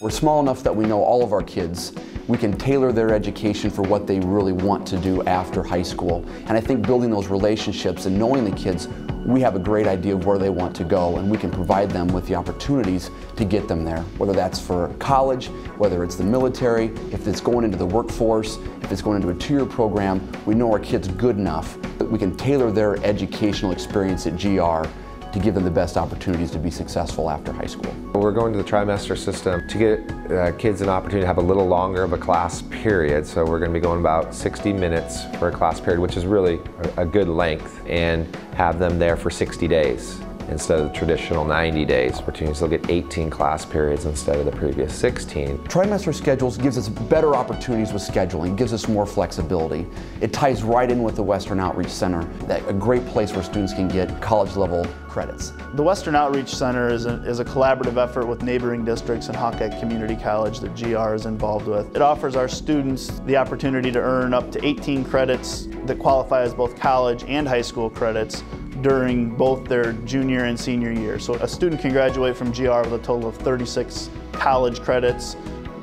We're small enough that we know all of our kids. We can tailor their education for what they really want to do after high school. And I think building those relationships and knowing the kids, we have a great idea of where they want to go, and we can provide them with the opportunities to get them there, whether that's for college, whether it's the military, if it's going into the workforce, if it's going into a two-year program. We know our kids good enough that we can tailor their educational experience at GR to give them the best opportunities to be successful after high school. We're going to the trimester system to get kids an opportunity to have a little longer of a class period. So we're going to be going about 60 minutes for a class period, which is really a good length, and have them there for 60 days. Instead of the traditional 90 days, opportunities, they'll get 18 class periods instead of the previous 16. Trimester schedules gives us better opportunities with scheduling, gives us more flexibility. It ties right in with the Western Outreach Center, a great place where students can get college level credits. The Western Outreach Center is a collaborative effort with neighboring districts and Hawkeye Community College that GR is involved with. It offers our students the opportunity to earn up to 18 credits that qualify as both college and high school credits during both their junior and senior year. So a student can graduate from GR with a total of 36 college credits.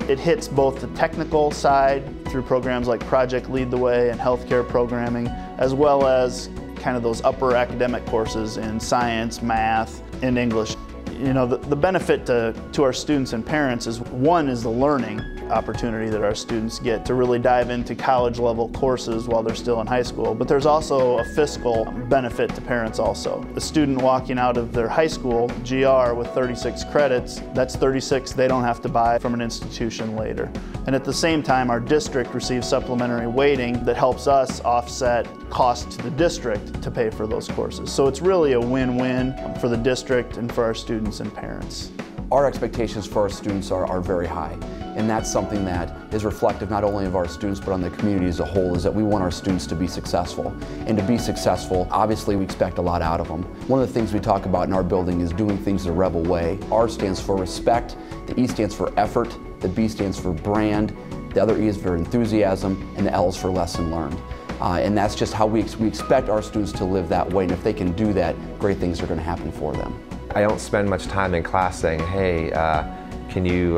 It hits both the technical side through programs like Project Lead the Way and healthcare programming, as well as kind of those upper academic courses in science, math, and English. You know, the benefit to our students and parents is, one, is the learning opportunity that our students get to really dive into college level courses while they're still in high school, but there's also a fiscal benefit to parents also. A student walking out of their high school GR with 36 credits, that's 36 they don't have to buy from an institution later. And at the same time, our district receives supplementary weighting that helps us offset costs to the district to pay for those courses. So it's really a win-win for the district and for our students and parents. Our expectations for our students are very high, and that's something that is reflective not only of our students but on the community as a whole, is that we want our students to be successful. And to be successful, obviously we expect a lot out of them. One of the things we talk about in our building is doing things the Rebel way. R stands for respect, the E stands for effort, the B stands for brand, the other E is for enthusiasm, and the L is for lesson learned. And that's just how we expect our students to live that way, and if they can do that, great things are going to happen for them. I don't spend much time in class saying, hey, can you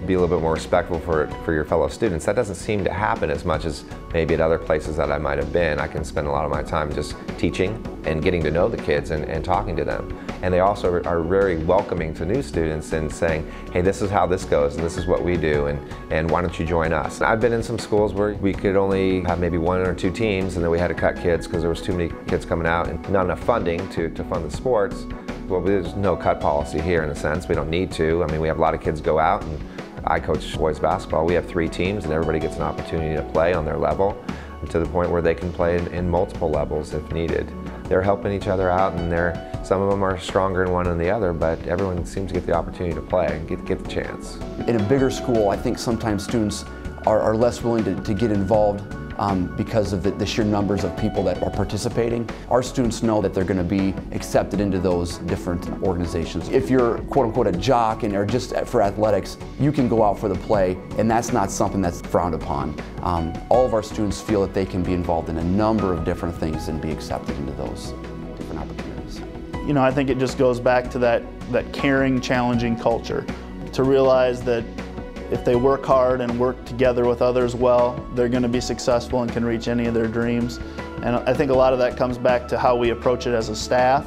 be a little bit more respectful for your fellow students? That doesn't seem to happen as much as maybe at other places that I might have been. I can spend a lot of my time just teaching and getting to know the kids and talking to them. And they also are very welcoming to new students and saying, hey, this is how this goes and this is what we do, and why don't you join us? I've been in some schools where we could only have maybe 1 or 2 teams, and then we had to cut kids because there was too many kids coming out and not enough funding to fund the sports. Well, there's no cut policy here in a sense. We don't need to. I mean, we have a lot of kids go out, and I coach boys basketball. We have 3 teams, and everybody gets an opportunity to play on their level to the point where they can play in multiple levels if needed. They're helping each other out, and some of them are stronger in one than the other, but everyone seems to get the opportunity to play and get the chance. In a bigger school, I think sometimes students are less willing to get involved because of the sheer numbers of people that are participating. Our students know that they're going to be accepted into those different organizations. If you're quote-unquote a jock and are just for athletics, you can go out for the play, and that's not something that's frowned upon. All of our students feel that they can be involved in a number of different things and be accepted into those different opportunities. You know, I think it just goes back to that caring, challenging culture, to realize that if they work hard and work together with others well, they're going to be successful and can reach any of their dreams. And I think a lot of that comes back to how we approach it as a staff,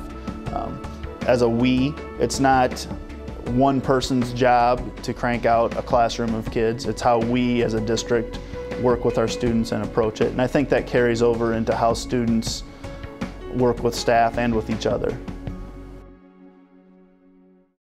as a we. It's not one person's job to crank out a classroom of kids. It's how we as a district work with our students and approach it. And I think that carries over into how students work with staff and with each other.